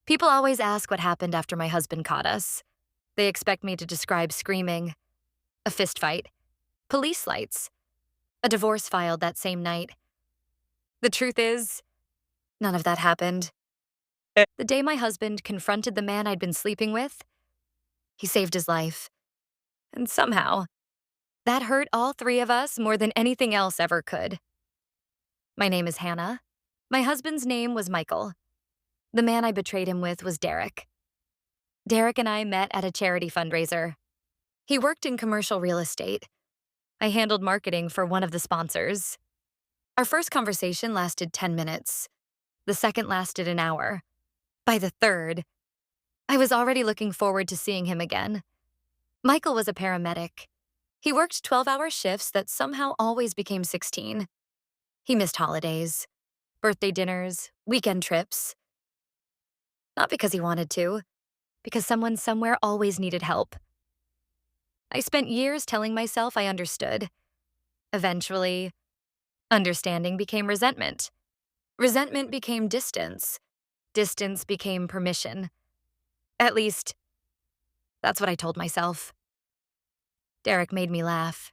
People always ask what happened after my husband caught us. They expect me to describe screaming, a fist fight, police lights, a divorce filed that same night. The truth is, none of that happened. The day my husband confronted the man I'd been sleeping with, he saved his life. And somehow, that hurt all three of us more than anything else ever could. My name is Hannah. My husband's name was Michael. The man I betrayed him with was Derek. Derek and I met at a charity fundraiser. He worked in commercial real estate. I handled marketing for one of the sponsors. Our first conversation lasted 10 minutes. The second lasted an hour. By the third, I was already looking forward to seeing him again. Michael was a paramedic. He worked 12-hour shifts that somehow always became 16. He missed holidays, birthday dinners, weekend trips. Not because he wanted to, because someone somewhere always needed help. I spent years telling myself I understood. Eventually, understanding became resentment. Resentment became distance. Distance became permission. At least, that's what I told myself. Derek made me laugh.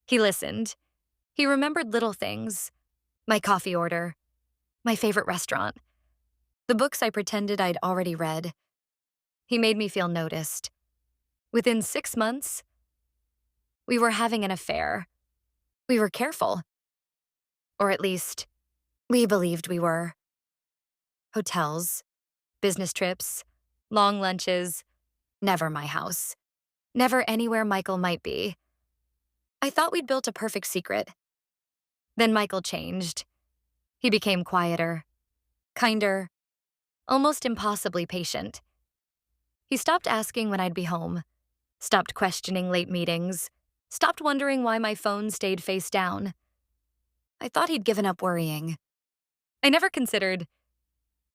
He listened. He remembered little things. My coffee order. My favorite restaurant. The books I pretended I'd already read. He made me feel noticed. Within 6 months, we were having an affair. We were careful. Or at least, we believed we were. Hotels, business trips, long lunches, never my house. Never anywhere Michael might be. I thought we'd built a perfect secret. Then Michael changed. He became quieter, kinder, almost impossibly patient. He stopped asking when I'd be home, stopped questioning late meetings, stopped wondering why my phone stayed face down. I thought he'd given up worrying. I never considered.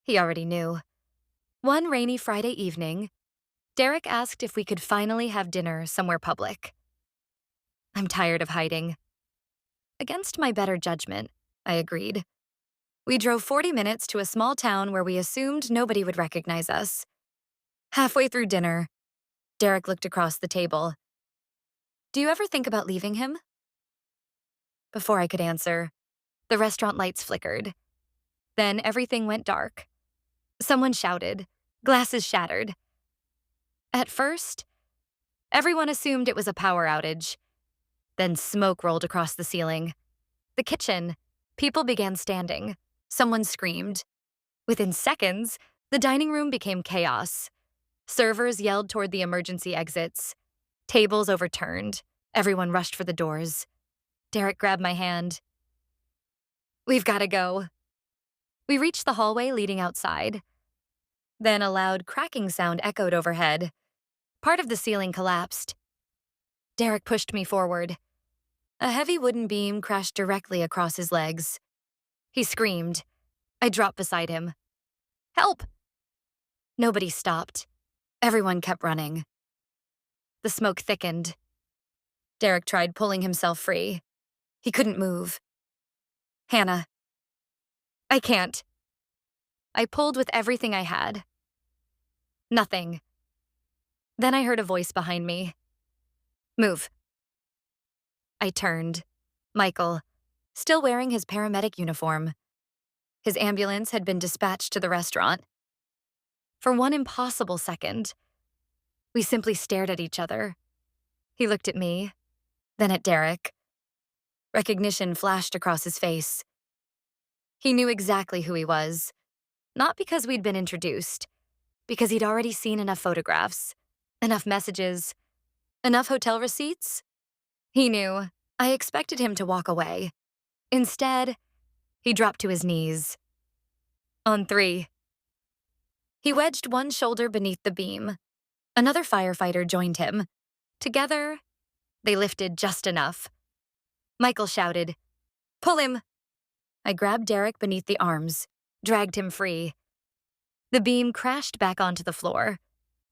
He already knew. One rainy Friday evening, Derek asked if we could finally have dinner somewhere public. I'm tired of hiding. Against my better judgment, I agreed. We drove 40 minutes to a small town where we assumed nobody would recognize us. Halfway through dinner, Derek looked across the table. "Do you ever think about leaving him?" Before I could answer, the restaurant lights flickered. Then everything went dark. Someone shouted. Glasses shattered. At first, everyone assumed it was a power outage. Then smoke rolled across the ceiling. The kitchen. People began standing. Someone screamed. Within seconds, the dining room became chaos. Servers yelled toward the emergency exits. Tables overturned. Everyone rushed for the doors. Derek grabbed my hand. "We've got to go." We reached the hallway leading outside. Then a loud cracking sound echoed overhead. Part of the ceiling collapsed. Derek pushed me forward. A heavy wooden beam crashed directly across his legs. He screamed. I dropped beside him. "Help!" Nobody stopped. Everyone kept running. The smoke thickened. Derek tried pulling himself free. He couldn't move. "Hannah, I can't." I pulled with everything I had. Nothing. Then I heard a voice behind me. "Move." I turned. Michael, still wearing his paramedic uniform. His ambulance had been dispatched to the restaurant. For one impossible second, we simply stared at each other. He looked at me, then at Derek. Recognition flashed across his face. He knew exactly who he was. Not because we'd been introduced, because he'd already seen enough photographs, enough messages, enough hotel receipts. He knew. I expected him to walk away. Instead, he dropped to his knees. On 3. He wedged one shoulder beneath the beam. Another firefighter joined him. Together, they lifted just enough. Michael shouted, "Pull him!" I grabbed Derek beneath the arms, dragged him free. The beam crashed back onto the floor.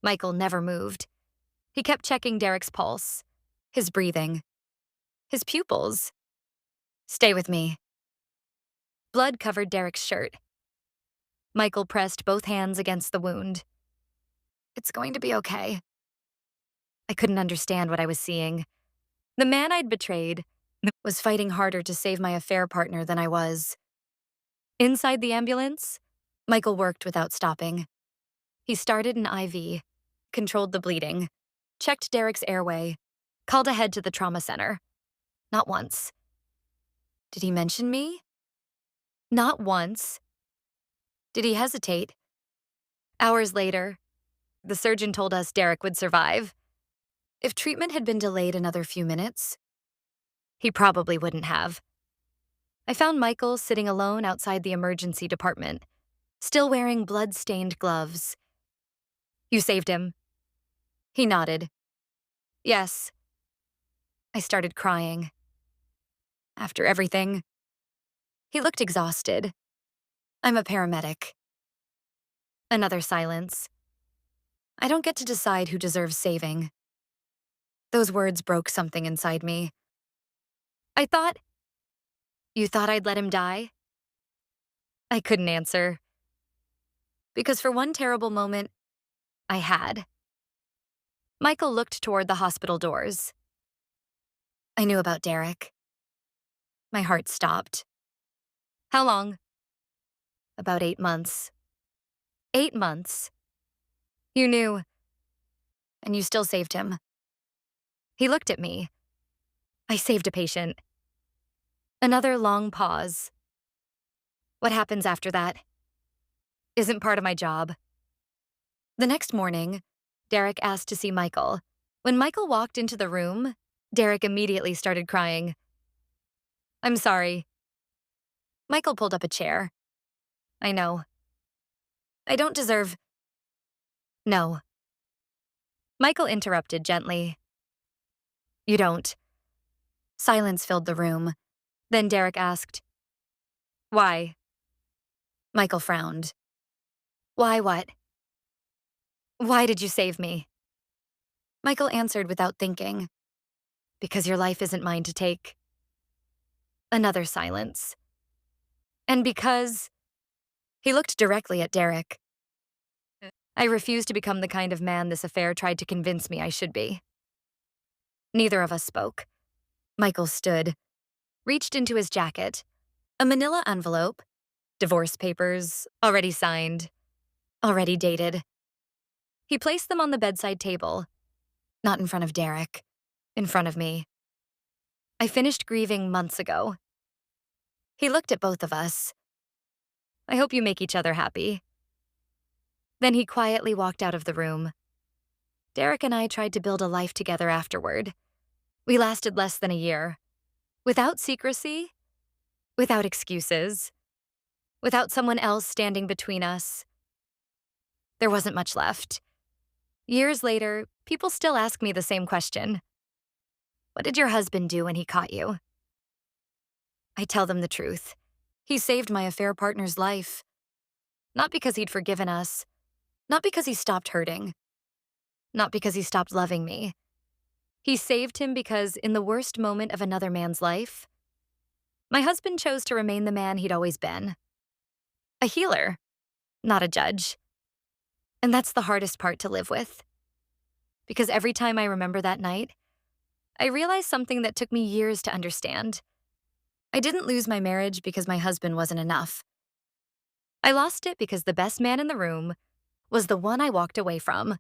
Michael never moved. He kept checking Derek's pulse, his breathing, his pupils. "Stay with me." Blood covered Derek's shirt. Michael pressed both hands against the wound. It's going to be okay. I couldn't understand what I was seeing. The man I'd betrayed was fighting harder to save my affair partner than I was. Inside the ambulance, Michael worked without stopping. He started an IV, controlled the bleeding, checked Derek's airway, called ahead to the trauma center. Not once. Did he mention me? Not once. Did he hesitate? Hours later, the surgeon told us Derek would survive. If treatment had been delayed another few minutes, he probably wouldn't have. I found Michael sitting alone outside the emergency department, still wearing blood-stained gloves. You saved him. He nodded. Yes. I started crying. After everything. He looked exhausted. I'm a paramedic. Another silence. I don't get to decide who deserves saving. Those words broke something inside me. I thought, you thought I'd let him die? I couldn't answer. Because for one terrible moment, I had. Michael looked toward the hospital doors. I knew about Derek. My heart stopped. How long? About 8 months. 8 months. You knew. And you still saved him. He looked at me. I saved a patient. Another long pause. What happens after that? Isn't part of my job. The next morning, Derek asked to see Michael. When Michael walked into the room, Derek immediately started crying. I'm sorry. Michael pulled up a chair. I know. I don't deserve. No. Michael interrupted gently. You don't. Silence filled the room. Then Derek asked, why? Michael frowned. Why what? Why did you save me? Michael answered without thinking. Because your life isn't mine to take. Another silence. And because. He looked directly at Derek. I refuse to become the kind of man this affair tried to convince me I should be. Neither of us spoke. Michael stood, reached into his jacket. A manila envelope, divorce papers, already signed, already dated. He placed them on the bedside table, not in front of Derek, in front of me. I finished grieving months ago. He looked at both of us. I hope you make each other happy. Then he quietly walked out of the room. Derek and I tried to build a life together afterward. We lasted less than a year. Without secrecy, without excuses, without someone else standing between us. There wasn't much left. Years later, people still ask me the same question. What did your husband do when he caught you? I tell them the truth. He saved my affair partner's life. Not because he'd forgiven us. Not because he stopped hurting. Not because he stopped loving me. He saved him because, in the worst moment of another man's life, my husband chose to remain the man he'd always been. A healer, not a judge. And that's the hardest part to live with. Because every time I remember that night, I realize something that took me years to understand. I didn't lose my marriage because my husband wasn't enough. I lost it because the best man in the room was the one I walked away from.